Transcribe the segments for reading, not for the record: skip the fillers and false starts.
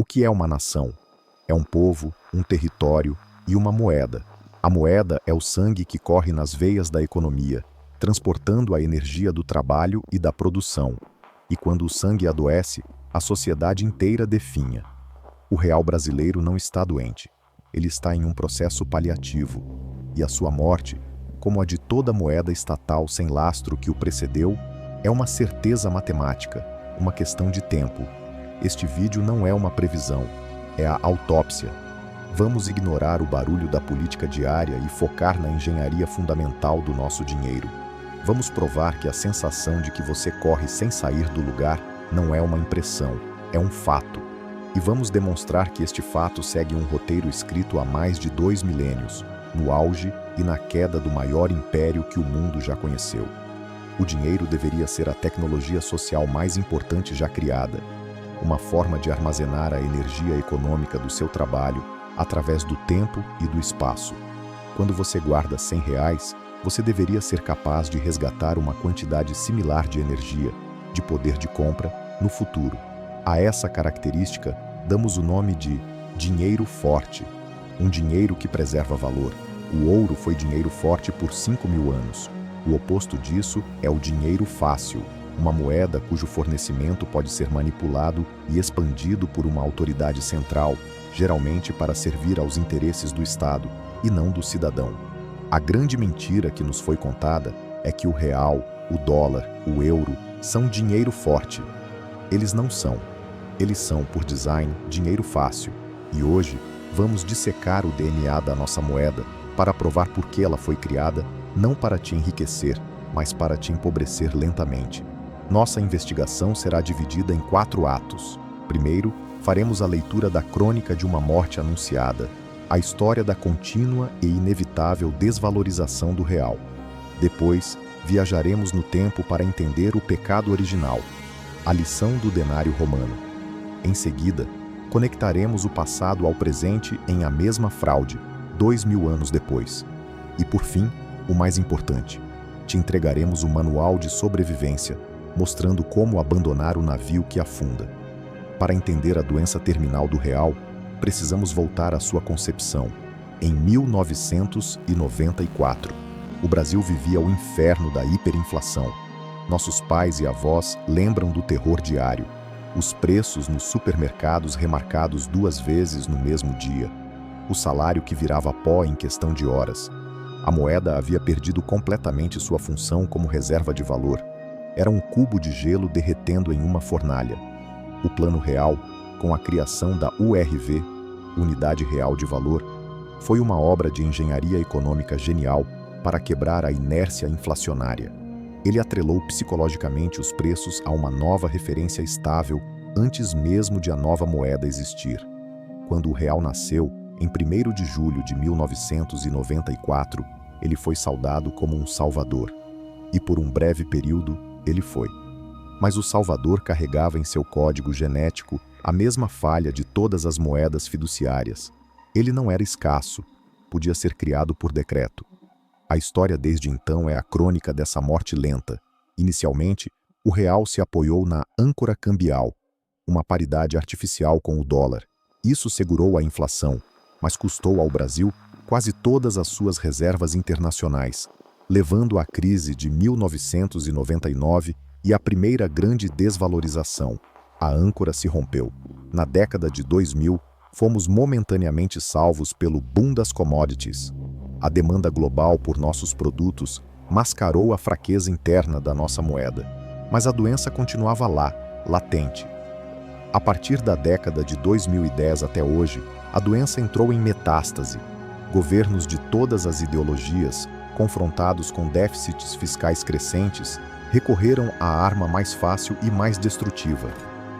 O que é uma nação? É um povo, um território e uma moeda. A moeda é o sangue que corre nas veias da economia, transportando a energia do trabalho e da produção. E quando o sangue adoece, a sociedade inteira definha. O real brasileiro não está doente. Ele está em um processo paliativo. E a sua morte, como a de toda moeda estatal sem lastro que o precedeu, é uma certeza matemática, uma questão de tempo. Este vídeo não é uma previsão, é a autópsia. Vamos ignorar o barulho da política diária e focar na engenharia fundamental do nosso dinheiro. Vamos provar que a sensação de que você corre sem sair do lugar não é uma impressão, é um fato. E vamos demonstrar que este fato segue um roteiro escrito há mais de 2 milênios, no auge e na queda do maior império que o mundo já conheceu. O dinheiro deveria ser a tecnologia social mais importante já criada, uma forma de armazenar a energia econômica do seu trabalho através do tempo e do espaço. Quando você guarda R$ 100, você deveria ser capaz de resgatar uma quantidade similar de energia, de poder de compra, no futuro. A essa característica damos o nome de dinheiro forte, um dinheiro que preserva valor. O ouro foi dinheiro forte por 5.000 anos. O oposto disso é o dinheiro fácil, uma moeda cujo fornecimento pode ser manipulado e expandido por uma autoridade central, geralmente para servir aos interesses do Estado e não do cidadão. A grande mentira que nos foi contada é que o real, o dólar, o euro são dinheiro forte. Eles não são. Eles são, por design, dinheiro fácil. E hoje, vamos dissecar o DNA da nossa moeda para provar por que ela foi criada, não para te enriquecer, mas para te empobrecer lentamente. Nossa investigação será dividida em 4 atos. Primeiro, faremos a leitura da crônica de uma morte anunciada, a história da contínua e inevitável desvalorização do real. Depois, viajaremos no tempo para entender o pecado original, a lição do denário romano. Em seguida, conectaremos o passado ao presente em a mesma fraude, 2.000 anos depois. E por fim, o mais importante, te entregaremos o manual de sobrevivência, mostrando como abandonar o navio que afunda. Para entender a doença terminal do real, precisamos voltar à sua concepção. Em 1994, o Brasil vivia o inferno da hiperinflação. Nossos pais e avós lembram do terror diário. Os preços nos supermercados remarcados 2 vezes no mesmo dia. O salário que virava pó em questão de horas. A moeda havia perdido completamente sua função como reserva de valor. Era um cubo de gelo derretendo em uma fornalha. O Plano Real, com a criação da URV, Unidade Real de Valor, foi uma obra de engenharia econômica genial para quebrar a inércia inflacionária. Ele atrelou psicologicamente os preços a uma nova referência estável antes mesmo de a nova moeda existir. Quando o real nasceu, em 1º de julho de 1994, ele foi saudado como um salvador. E por um breve período, ele foi. Mas o Salvador carregava em seu código genético a mesma falha de todas as moedas fiduciárias. Ele não era escasso, podia ser criado por decreto. A história desde então é a crônica dessa morte lenta. Inicialmente, o real se apoiou na âncora cambial, uma paridade artificial com o dólar. Isso segurou a inflação, mas custou ao Brasil quase todas as suas reservas internacionais, levando à crise de 1999 e à primeira grande desvalorização. A âncora se rompeu. Na década de 2000, fomos momentaneamente salvos pelo boom das commodities. A demanda global por nossos produtos mascarou a fraqueza interna da nossa moeda, mas a doença continuava lá, latente. A partir da década de 2010 até hoje, a doença entrou em metástase. Governos de todas as ideologias, confrontados com déficits fiscais crescentes, recorreram à arma mais fácil e mais destrutiva,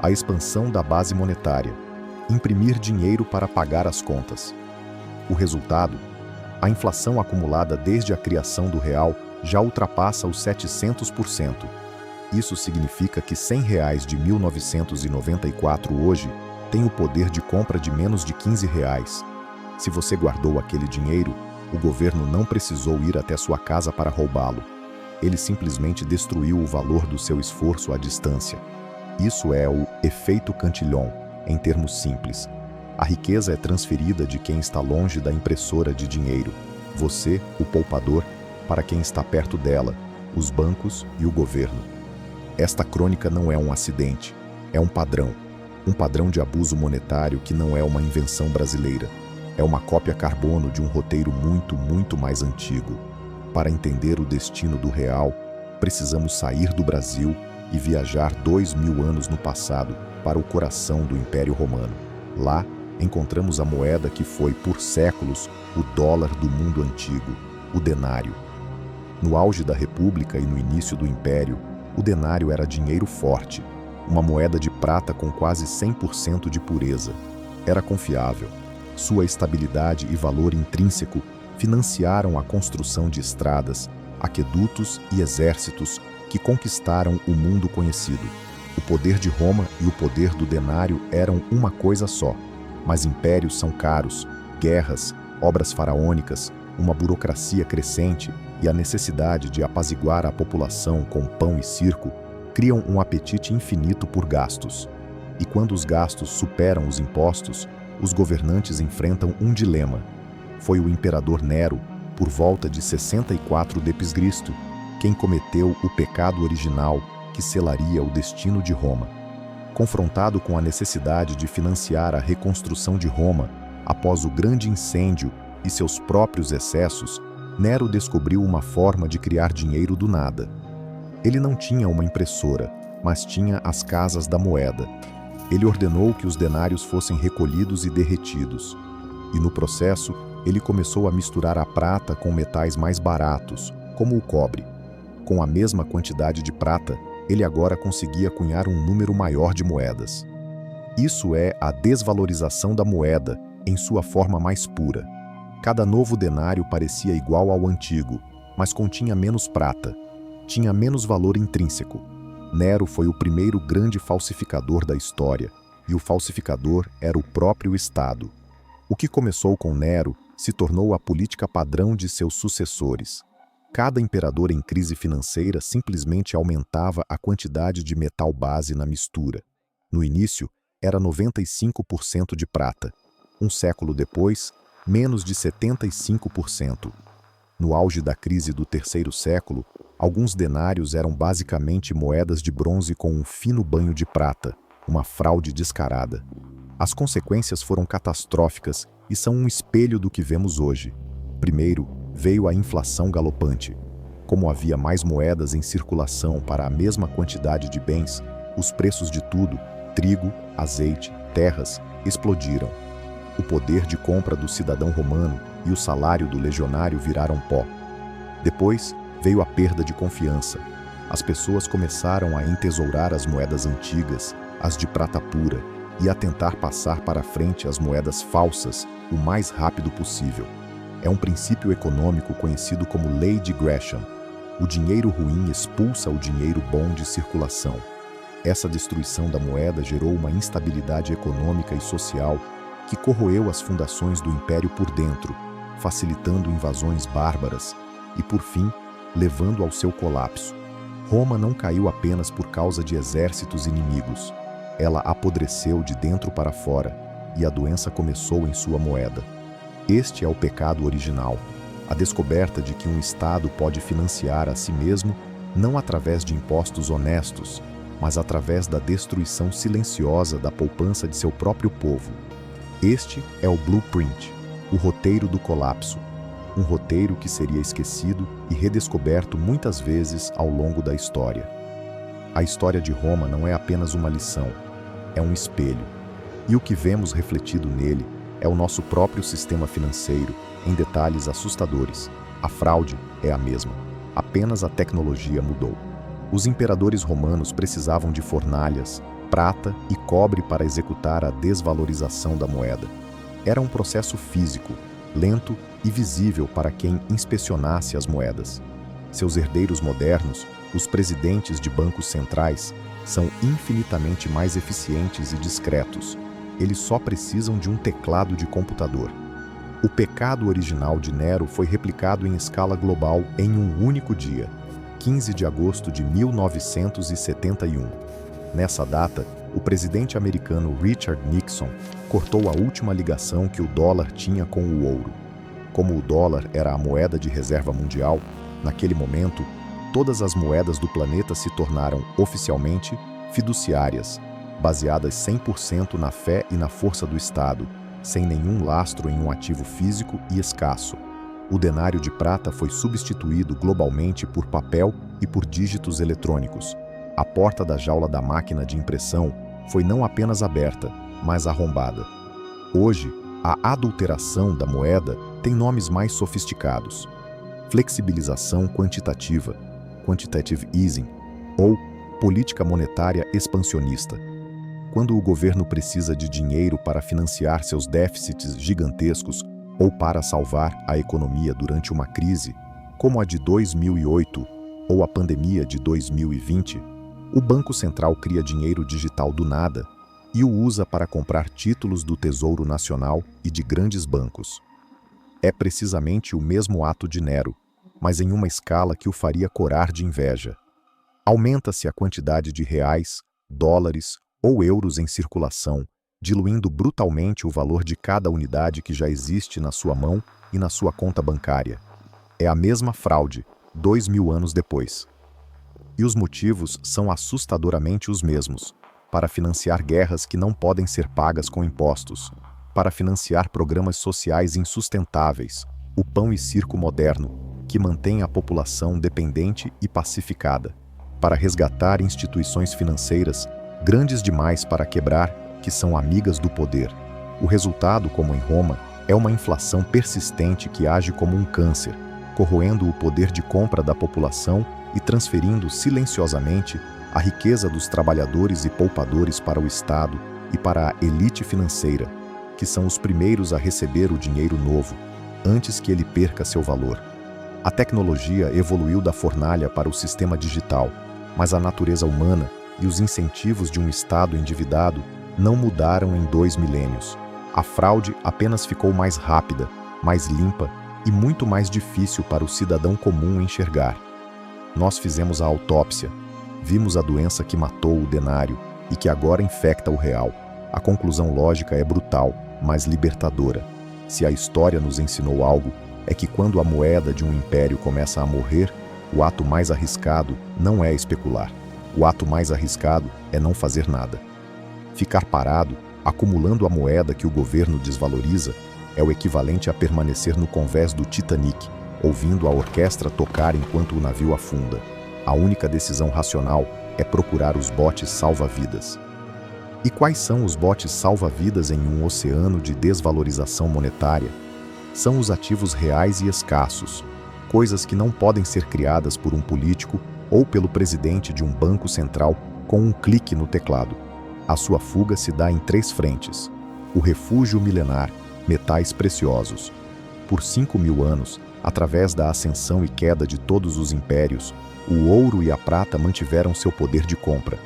a expansão da base monetária, imprimir dinheiro para pagar as contas. O resultado? A inflação acumulada desde a criação do real já ultrapassa os 700%. Isso significa que R$ 100 de 1994 hoje tem o poder de compra de menos de R$ 15. Se você guardou aquele dinheiro, o governo não precisou ir até sua casa para roubá-lo. Ele simplesmente destruiu o valor do seu esforço à distância. Isso é o efeito Cantillon, Em termos simples, a riqueza é transferida de quem está longe da impressora de dinheiro, você, o poupador, para quem está perto dela, os bancos e o governo. Esta crônica não é um acidente, é um padrão de abuso monetário que não é uma invenção brasileira. É uma cópia carbono de um roteiro muito mais antigo. Para entender o destino do real, precisamos sair do Brasil e viajar 2000 anos no passado para o coração do Império Romano. Lá, encontramos a moeda que foi, por séculos, o dólar do mundo antigo, o denário. No auge da República e no início do Império, o denário era dinheiro forte, uma moeda de prata com quase 100% de pureza. Era confiável. Sua estabilidade e valor intrínseco financiaram a construção de estradas, aquedutos e exércitos que conquistaram o mundo conhecido. O poder de Roma e o poder do denário eram uma coisa só, mas impérios são caros, guerras, obras faraônicas, uma burocracia crescente e a necessidade de apaziguar a população com pão e circo criam um apetite infinito por gastos. E quando os gastos superam os impostos, os governantes enfrentam um dilema. Foi o imperador Nero, por volta de 64 d.C., quem cometeu o pecado original que selaria o destino de Roma. Confrontado com a necessidade de financiar a reconstrução de Roma após o grande incêndio e seus próprios excessos, Nero descobriu uma forma de criar dinheiro do nada. Ele não tinha uma impressora, mas tinha as casas da moeda. Ele ordenou que os denários fossem recolhidos e derretidos. E no processo, ele começou a misturar a prata com metais mais baratos, como o cobre. Com a mesma quantidade de prata, ele agora conseguia cunhar um número maior de moedas. Isso é a desvalorização da moeda em sua forma mais pura. Cada novo denário parecia igual ao antigo, mas continha menos prata. Tinha menos valor intrínseco. Nero foi o primeiro grande falsificador da história, e o falsificador era o próprio Estado. O que começou com Nero se tornou a política padrão de seus sucessores. Cada imperador em crise financeira simplesmente aumentava a quantidade de metal base na mistura. No início, era 95% de prata. Um século depois, menos de 75%. No auge da crise do terceiro século, alguns denários eram basicamente moedas de bronze com um fino banho de prata, uma fraude descarada. As consequências foram catastróficas e são um espelho do que vemos hoje. Primeiro, veio a inflação galopante. Como havia mais moedas em circulação para a mesma quantidade de bens, os preços de tudo, trigo, azeite, terras, explodiram. O poder de compra do cidadão romano e o salário do legionário viraram pó. Depois, veio a perda de confiança. As pessoas começaram a entesourar as moedas antigas, as de prata pura, e a tentar passar para frente as moedas falsas o mais rápido possível. É um princípio econômico conhecido como Lei de Gresham. O dinheiro ruim expulsa o dinheiro bom de circulação. Essa destruição da moeda gerou uma instabilidade econômica e social que corroeu as fundações do império por dentro, facilitando invasões bárbaras e, por fim, levando ao seu colapso. Roma não caiu apenas por causa de exércitos inimigos. Ela apodreceu de dentro para fora e a doença começou em sua moeda. Este é o pecado original, a descoberta de que um Estado pode financiar a si mesmo não através de impostos honestos, mas através da destruição silenciosa da poupança de seu próprio povo. Este é o blueprint, o roteiro do colapso, um roteiro que seria esquecido e redescoberto muitas vezes ao longo da história. A história de Roma não é apenas uma lição, é um espelho. E o que vemos refletido nele é o nosso próprio sistema financeiro, em detalhes assustadores. A fraude é a mesma, apenas a tecnologia mudou. Os imperadores romanos precisavam de fornalhas, prata e cobre para executar a desvalorização da moeda. Era um processo físico, lento e visível para quem inspecionasse as moedas. Seus herdeiros modernos, os presidentes de bancos centrais, são infinitamente mais eficientes e discretos. Eles só precisam de um teclado de computador. O pecado original de Nero foi replicado em escala global em um único dia, 15 de agosto de 1971. Nessa data, o presidente americano Richard Nixon cortou a última ligação que o dólar tinha com o ouro. Como o dólar era a moeda de reserva mundial, naquele momento, todas as moedas do planeta se tornaram, oficialmente, fiduciárias, baseadas 100% na fé e na força do Estado, sem nenhum lastro em um ativo físico e escasso. O denário de prata foi substituído globalmente por papel e por dígitos eletrônicos. A porta da jaula da máquina de impressão foi não apenas aberta, mas arrombada. Hoje, a adulteração da moeda tem nomes mais sofisticados: flexibilização quantitativa, quantitative easing, ou política monetária expansionista. Quando o governo precisa de dinheiro para financiar seus déficits gigantescos ou para salvar a economia durante uma crise, como a de 2008 ou a pandemia de 2020, o Banco Central cria dinheiro digital do nada e o usa para comprar títulos do Tesouro Nacional e de grandes bancos. É precisamente o mesmo ato de Nero, mas em uma escala que o faria corar de inveja. Aumenta-se a quantidade de reais, dólares ou euros em circulação, diluindo brutalmente o valor de cada unidade que já existe na sua mão e na sua conta bancária. É a mesma fraude, 2000 anos depois. E os motivos são assustadoramente os mesmos: para financiar guerras que não podem ser pagas com impostos, para financiar programas sociais insustentáveis, o pão e circo moderno, que mantém a população dependente e pacificada, para resgatar instituições financeiras grandes demais para quebrar, que são amigas do poder. O resultado, como em Roma, é uma inflação persistente que age como um câncer, corroendo o poder de compra da população e transferindo silenciosamente a riqueza dos trabalhadores e poupadores para o Estado e para a elite financeira, que são os primeiros a receber o dinheiro novo, antes que ele perca seu valor. A tecnologia evoluiu da fornalha para o sistema digital, mas a natureza humana e os incentivos de um Estado endividado não mudaram em 2 milênios. A fraude apenas ficou mais rápida, mais limpa e muito mais difícil para o cidadão comum enxergar. Nós fizemos a autópsia, vimos a doença que matou o denário e que agora infecta o real. A conclusão lógica é brutal, mas libertadora. Se a história nos ensinou algo, é que quando a moeda de um império começa a morrer, o ato mais arriscado não é especular. O ato mais arriscado é não fazer nada. Ficar parado, acumulando a moeda que o governo desvaloriza, é o equivalente a permanecer no convés do Titanic, ouvindo a orquestra tocar enquanto o navio afunda. A única decisão racional é procurar os botes salva-vidas. E quais são os botes salva-vidas em um oceano de desvalorização monetária? São os ativos reais e escassos, coisas que não podem ser criadas por um político ou pelo presidente de um banco central com um clique no teclado. A sua fuga se dá em 3 frentes: o refúgio milenar, metais preciosos. Por 5.000 anos, através da ascensão e queda de todos os impérios, o ouro e a prata mantiveram seu poder de compra.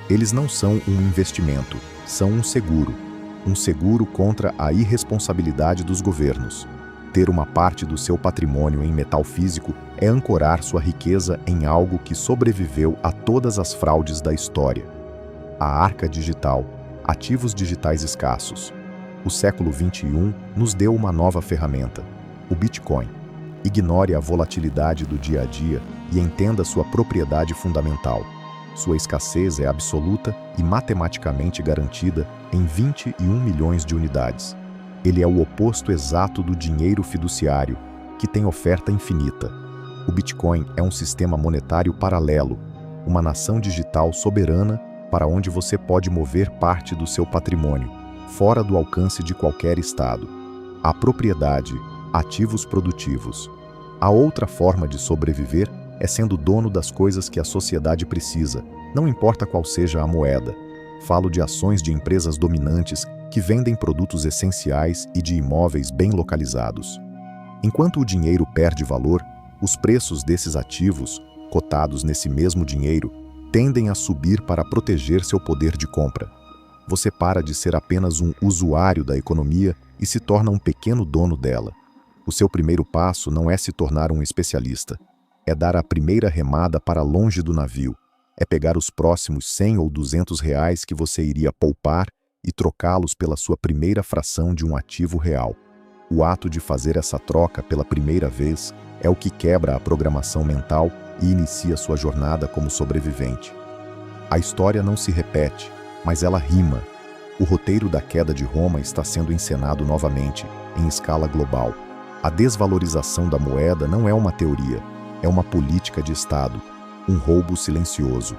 Eles não são um investimento, são um seguro contra a irresponsabilidade dos governos. Ter uma parte do seu patrimônio em metal físico é ancorar sua riqueza em algo que sobreviveu a todas as fraudes da história. A arca digital, ativos digitais escassos. O século XXI nos deu uma nova ferramenta: o Bitcoin. Ignore a volatilidade do dia a dia e entenda sua propriedade fundamental. Sua escassez é absoluta e matematicamente garantida em 21 milhões de unidades. Ele é o oposto exato do dinheiro fiduciário, que tem oferta infinita. O Bitcoin é um sistema monetário paralelo, uma nação digital soberana para onde você pode mover parte do seu patrimônio, fora do alcance de qualquer Estado. A propriedade, ativos produtivos. A outra forma de sobreviver é sendo dono das coisas que a sociedade precisa, não importa qual seja a moeda. Falo de ações de empresas dominantes que vendem produtos essenciais e de imóveis bem localizados. Enquanto o dinheiro perde valor, os preços desses ativos, cotados nesse mesmo dinheiro, tendem a subir para proteger seu poder de compra. Você para de ser apenas um usuário da economia e se torna um pequeno dono dela. O seu primeiro passo não é se tornar um especialista, é dar a primeira remada para longe do navio, É pegar os próximos 100 ou 200 reais que você iria poupar e trocá-los pela sua primeira fração de um ativo real. O ato de fazer essa troca pela primeira vez é o que quebra a programação mental e inicia sua jornada como sobrevivente. A história não se repete, mas ela rima. O roteiro da queda de Roma está sendo encenado novamente, em escala global. A desvalorização da moeda não é uma teoria, é uma política de Estado, um roubo silencioso.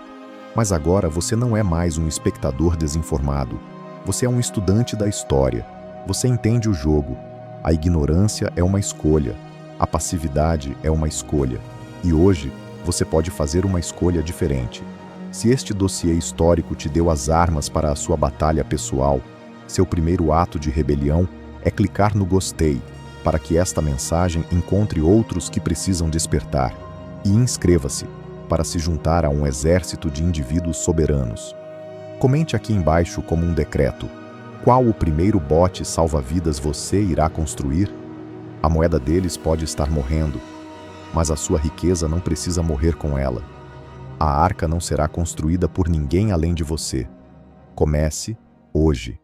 Mas agora você não é mais um espectador desinformado. Você é um estudante da história. Você entende o jogo. A ignorância é uma escolha. A passividade é uma escolha. E hoje, você pode fazer uma escolha diferente. Se este dossiê histórico te deu as armas para a sua batalha pessoal, seu primeiro ato de rebelião é clicar no gostei, para que esta mensagem encontre outros que precisam despertar. E inscreva-se, para se juntar a um exército de indivíduos soberanos. Comente aqui embaixo como um decreto. Qual o primeiro bote salva-vidas você irá construir? A moeda deles pode estar morrendo, mas a sua riqueza não precisa morrer com ela. A arca não será construída por ninguém além de você. Comece hoje.